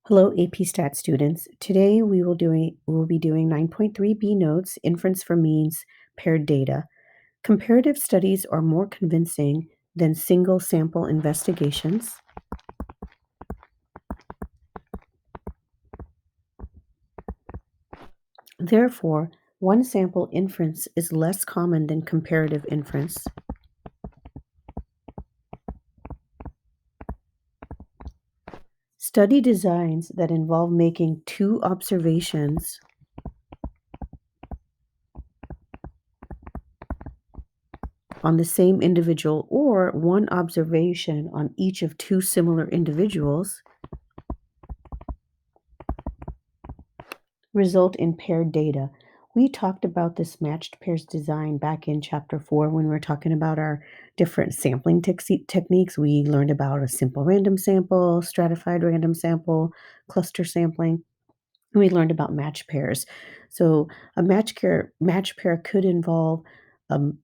Hello, AP Stat students. Today we'll be doing 9.3b notes, inference for means, paired data. Comparative studies are more convincing than single sample investigations. Therefore, one sample inference is less common than comparative inference. Study designs that involve making two observations on the same individual or one observation on each of two similar individuals result in paired data. We talked about this matched pairs design back in chapter 4 when we were talking about our different sampling techniques. We learned about a simple random sample, stratified random sample, cluster sampling, and we learned about match pairs. So a match pair could involve um,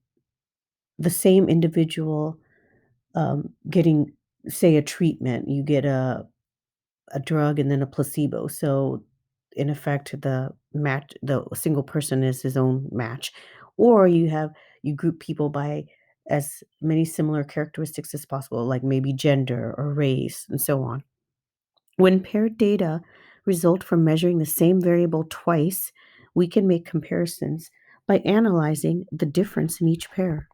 the same individual getting, say, a treatment. You get a drug and then a placebo. So in effect, the single person is his own match. Or you group people by as many similar characteristics as possible, like maybe gender or race and so on. When paired data result from measuring the same variable twice, we can make comparisons by analyzing the difference in each pair.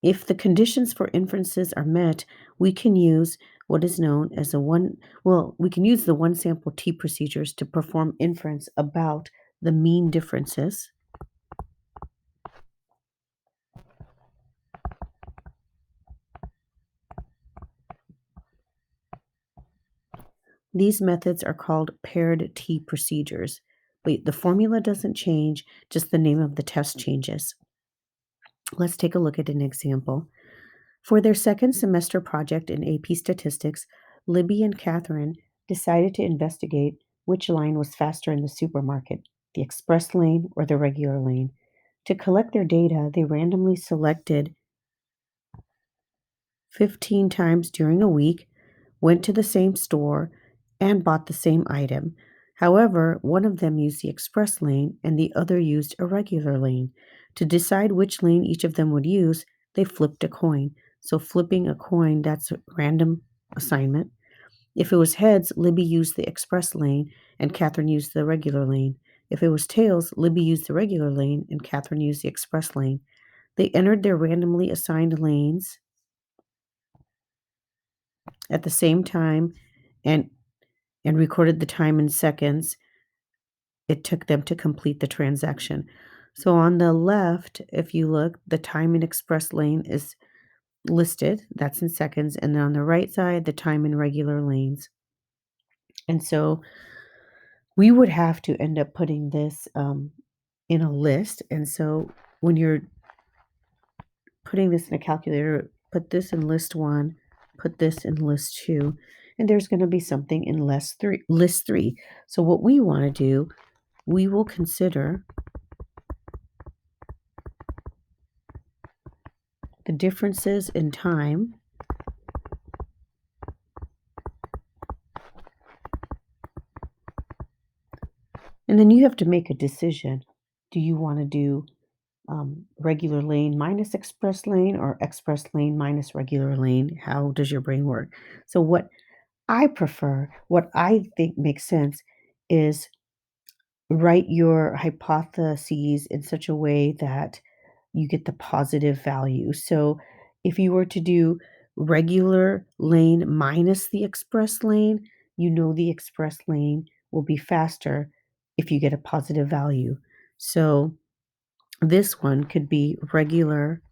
If the conditions for inferences are met, we can use what is known as we can use the one sample T procedures to perform inference about the mean differences. These methods are called paired T procedures. But the formula doesn't change, just the name of the test changes. Let's take a look at an example. For their second semester project in AP Statistics, Libby and Catherine decided to investigate which line was faster in the supermarket, the express lane or the regular lane. To collect their data, they randomly selected 15 times during a week, went to the same store, and bought the same item. However, one of them used the express lane and the other used a regular lane. To decide which lane each of them would use, they flipped a coin. So, flipping a coin, that's a random assignment. If it was heads, Libby used the express lane and Catherine used the regular lane. If it was tails, Libby used the regular lane and Catherine used the express lane. They entered their randomly assigned lanes at the same time and recorded the time in seconds it took them to complete the transaction. So on the left, if you look, the time in express lane is listed, that's in seconds, and then on the right side, the time in regular lanes. And so we would have to end up putting this in a list. And so when you're putting this in a calculator, put this in list 1, put this in list 2, and there's going to be something in list 3. So what we want to do, we will consider the differences in time and then you have to make a decision. Do you want to do regular lane minus express lane or express lane minus regular lane? How does your brain work? So what I prefer, what I think makes sense is write your hypotheses in such a way that you get the positive value. So if you were to do regular lane minus the express lane, you know the express lane will be faster if you get a positive value. So this one could be regular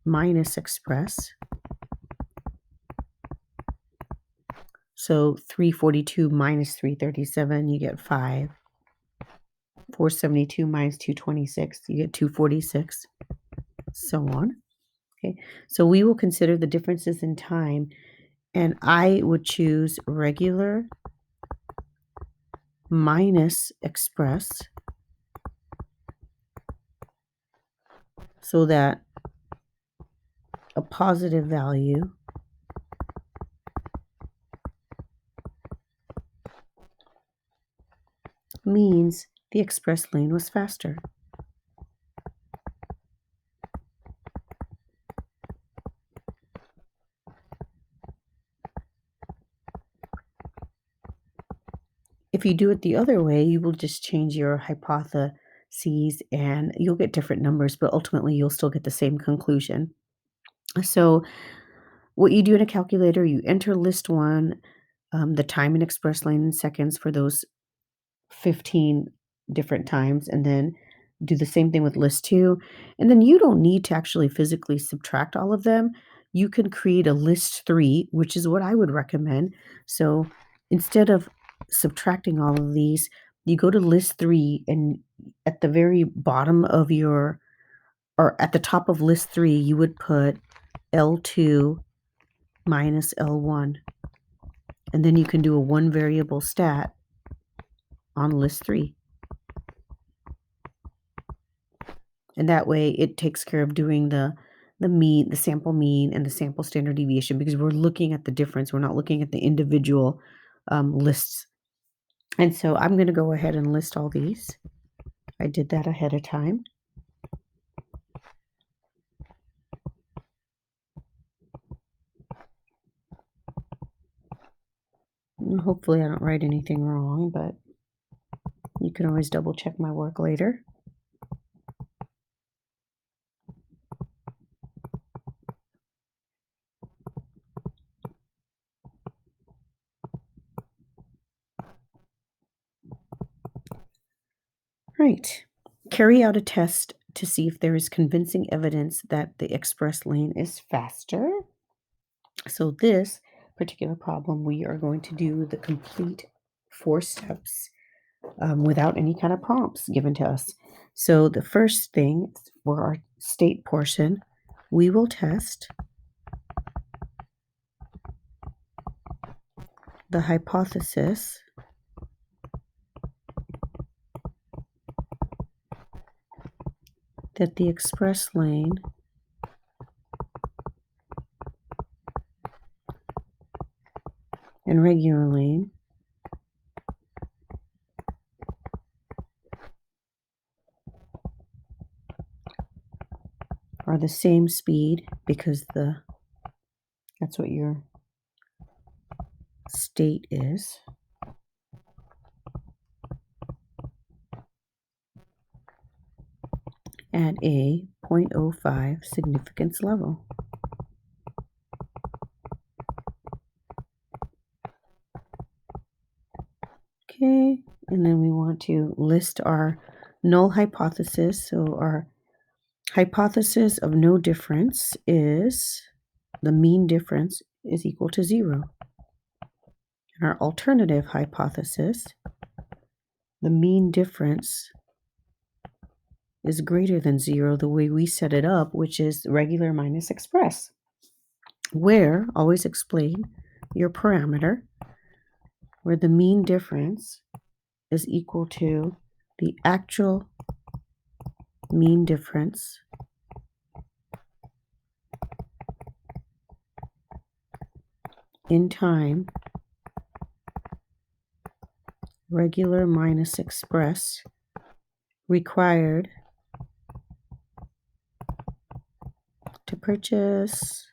minus express. So 342 minus 337, you get 5. 472 minus 226, you get 246, so on. Okay, so we will consider the differences in time, and I would choose regular minus express so that A positive value means the express lane was faster. If you do it the other way, you will just change your hypotheses and you'll get different numbers, but ultimately you'll still get the same conclusion. So, what you do in a calculator, you enter list one, the time in express lane in seconds for those 15 different times, and then do the same thing with list two. And then you don't need to actually physically subtract all of them. You can create a list three, which is what I would recommend. So instead of subtracting all of these, you go to list three, and at the very bottom of your, or at the top of list three, you would put L2 minus L1. And then you can do a one variable stat on list three. And that way it takes care of doing the mean, the sample mean, and the sample standard deviation because we're looking at the difference. We're not looking at the individual lists. And so I'm going to go ahead and list all these. I did that ahead of time. And hopefully I don't write anything wrong, but you can always double check my work later. Right. Carry out a test to see if there is convincing evidence that the express lane is faster. So this particular problem, we are going to do the complete 4 steps without any kind of prompts given to us. So the first thing for our state portion, we will test the hypothesis that the express lane and regular lane are the same speed because that's what your state is. At a 0.05 significance level. Okay, and then we want to list our null hypothesis. So our hypothesis of no difference is the mean difference is equal to 0. And our alternative hypothesis, the mean difference is greater than 0 the way we set it up, which is regular minus express, where always explain your parameter, where the mean difference is equal to the actual mean difference in time, regular minus express, required to purchase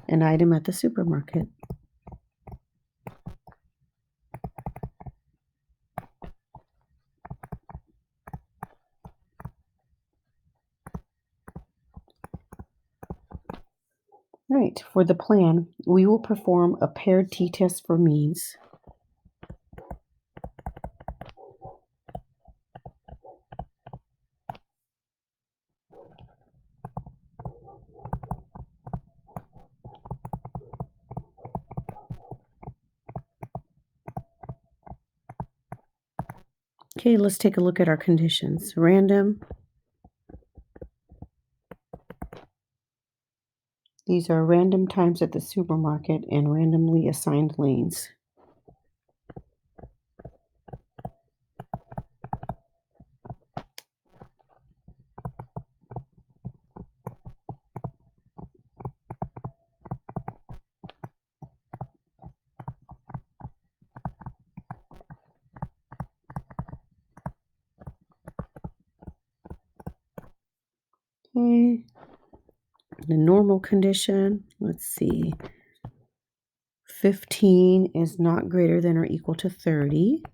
an item at the supermarket. Right, for the plan, we will perform a paired t-test for means. Okay, let's take a look at our conditions. Random. These are random times at the supermarket and randomly assigned lanes. Okay. The normal condition, let's see. 15 is not greater than or equal to 30.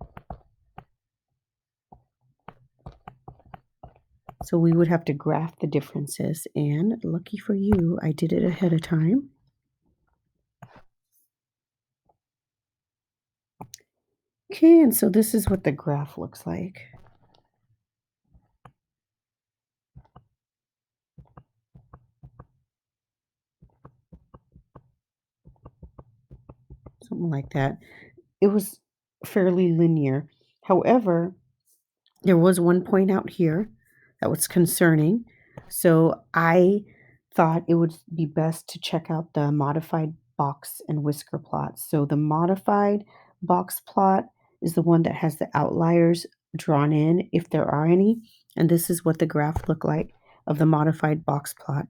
So we would have to graph the differences, and lucky for you, I did it ahead of time. Okay, and so this is what the graph looks like. Something like that. It was fairly linear. However, there was one point out here that was concerning. So I thought it would be best to check out the modified box and whisker plots. So the modified box plot is the one that has the outliers drawn in, if there are any. And this is what the graph looked like of the modified box plot.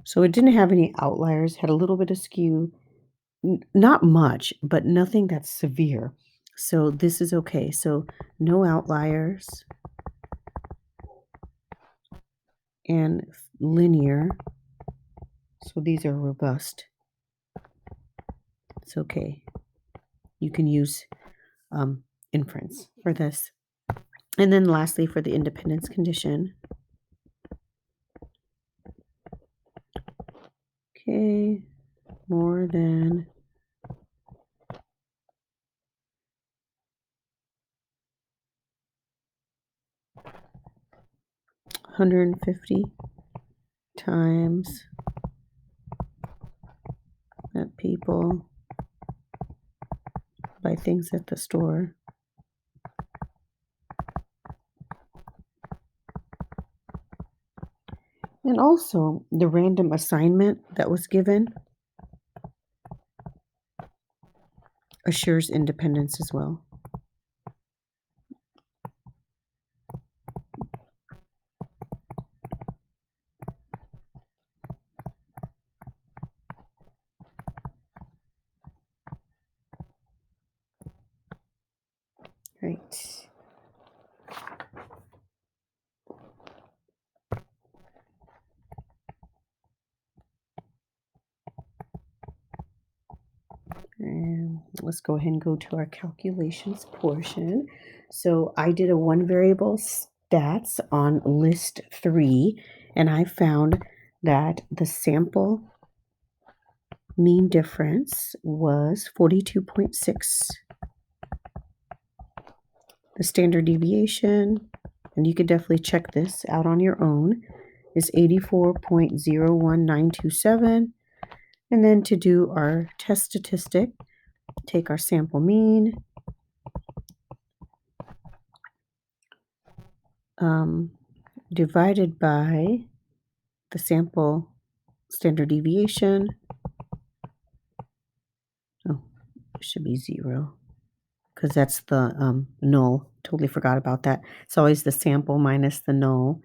So it didn't have any outliers, had a little bit of skew, not much, but nothing that's severe. So this is okay. So no outliers and linear. So these are robust. It's okay. You can use inference for this. And then lastly, for the independence condition. Okay, more than 150 times that people buy things at the store. And also the random assignment that was given assures independence as well. Right. And let's go ahead and go to our calculations portion. So I did a one variable stats on list 3, and I found that the sample mean difference was 42.6. The standard deviation, and you could definitely check this out on your own, is 84.01927. And then to do our test statistic, take our sample mean, divided by the sample standard deviation. Oh, it should be 0 because that's the null. Totally forgot about that. It's always the sample minus the null,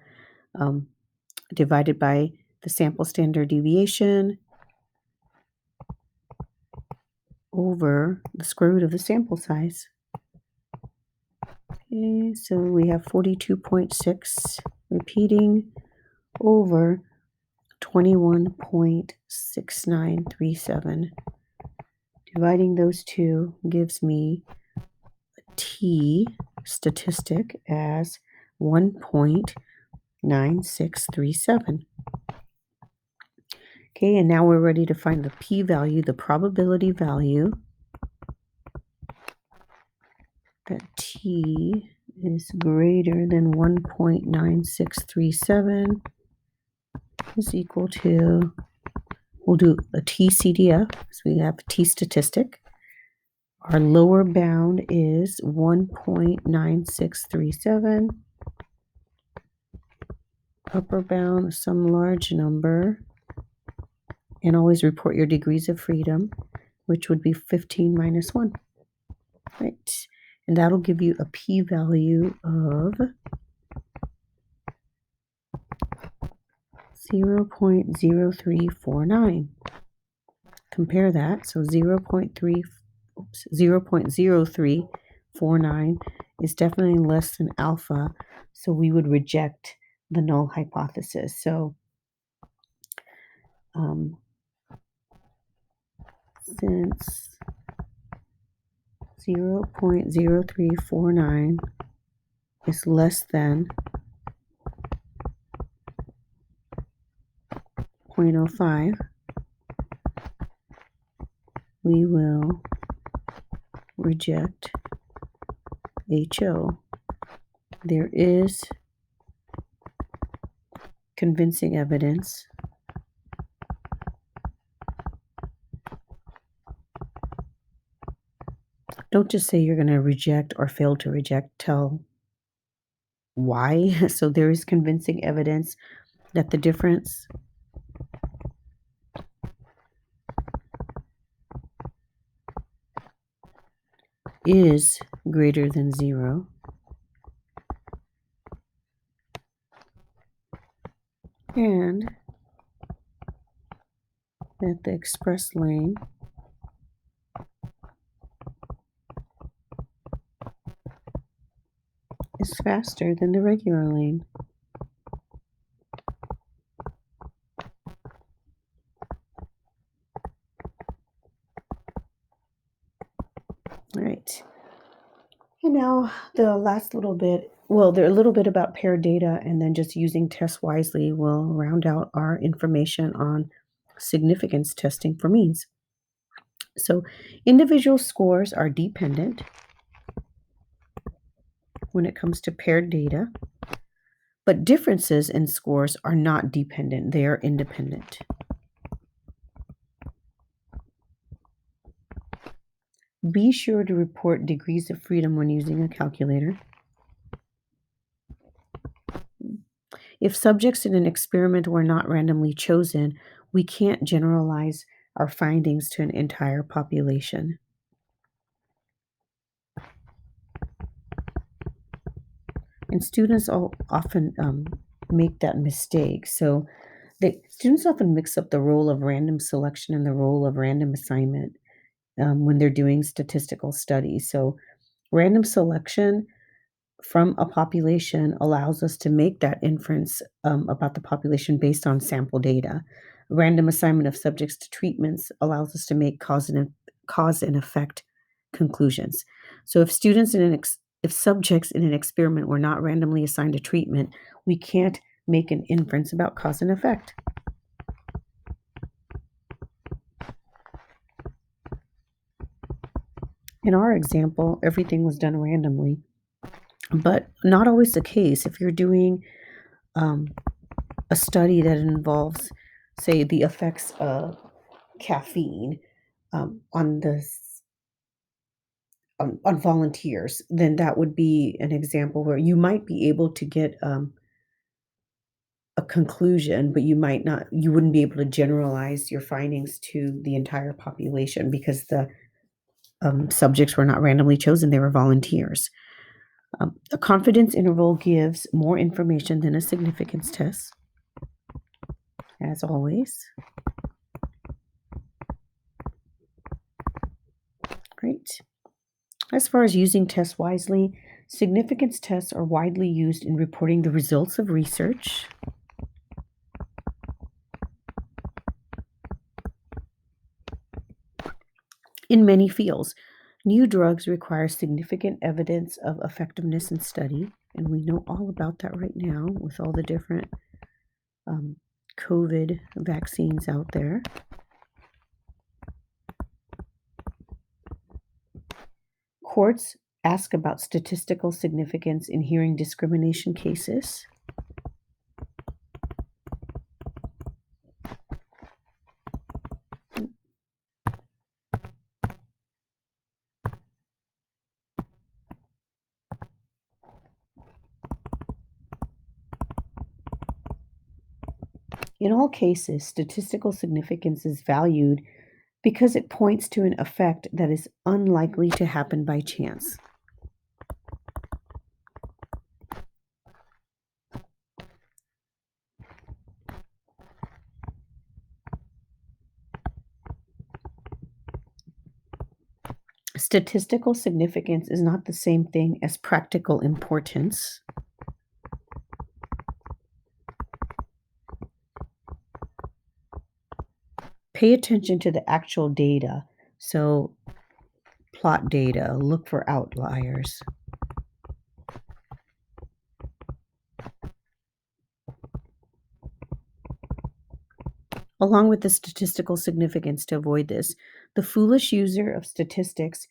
divided by the sample standard deviation over the square root of the sample size. Okay, so we have 42.6 repeating over 21.6937. Dividing those two gives me a t statistic as 1.9637. Okay, and now we're ready to find the p-value, the probability value that t is greater than 1.9637 is equal to, we'll do a t-CDF, so we have a t-statistic. Our lower bound is 1.9637. Upper bound, some large number. And always report your degrees of freedom, which would be 15 minus 1. Right. And that'll give you a p-value of 0.0349. Compare that. So 0.3 0.0349 is definitely less than alpha, so we would reject the null hypothesis. So um, since 0.0349 is less than 0.05, we will reject HO. There is convincing evidence don't just say you're going to reject or fail to reject, tell why. So there is convincing evidence that the difference is greater than 0 and that the express lane is faster than the regular lane. All right. And now the last little bit, well, there a little bit about paired data and then just using tests wisely will round out our information on significance testing for means. So individual scores are dependent when it comes to paired data, but differences in scores are not dependent, they are independent. Be sure to report degrees of freedom when using a calculator. If subjects in an experiment were not randomly chosen, we can't generalize our findings to an entire population. And students often make that mistake. So students often mix up the role of random selection and the role of random assignment when they're doing statistical studies. So random selection from a population allows us to make that inference about the population based on sample data. Random assignment of subjects to treatments allows us to make cause and effect conclusions. So if subjects in an experiment were not randomly assigned a treatment, we can't make an inference about cause and effect. In our example, everything was done randomly, but not always the case. If you're doing a study that involves, say, the effects of caffeine on on volunteers, then that would be an example where you might be able to get a conclusion, but you wouldn't be able to generalize your findings to the entire population because the subjects were not randomly chosen; they were volunteers. A confidence interval gives more information than a significance test, as always. Great. As far as using tests wisely, significance tests are widely used in reporting the results of research. In many fields, new drugs require significant evidence of effectiveness in study, and we know all about that right now with all the different COVID vaccines out there. Courts ask about statistical significance in hearing discrimination cases. In all cases, statistical significance is valued because it points to an effect that is unlikely to happen by chance. Statistical significance is not the same thing as practical importance. Pay attention to the actual data. So, plot data, look for outliers. Along with the statistical significance to avoid this, the foolish user of statistics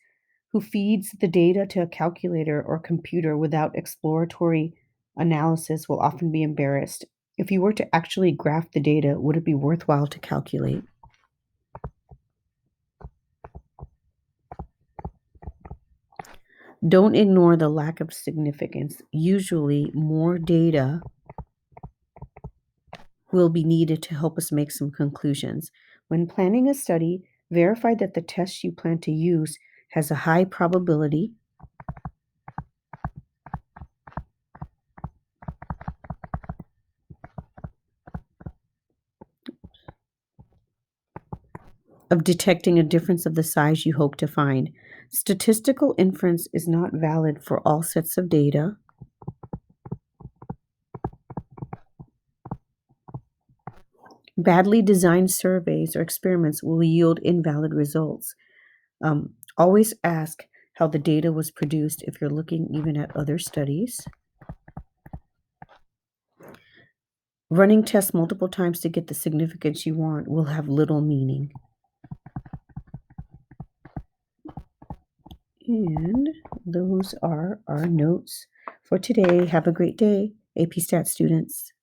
who feeds the data to a calculator or computer without exploratory analysis will often be embarrassed. If you were to actually graph the data, would it be worthwhile to calculate? Don't ignore the lack of significance. Usually, more data will be needed to help us make some conclusions. When planning a study, verify that the test you plan to use has a high probability of detecting a difference of the size you hope to find. Statistical inference is not valid for all sets of data. Badly designed surveys or experiments will yield invalid results. Always ask how the data was produced if you're looking even at other studies. Running tests multiple times to get the significance you want will have little meaning. And those are our notes for today. Have a great day, AP Stat students.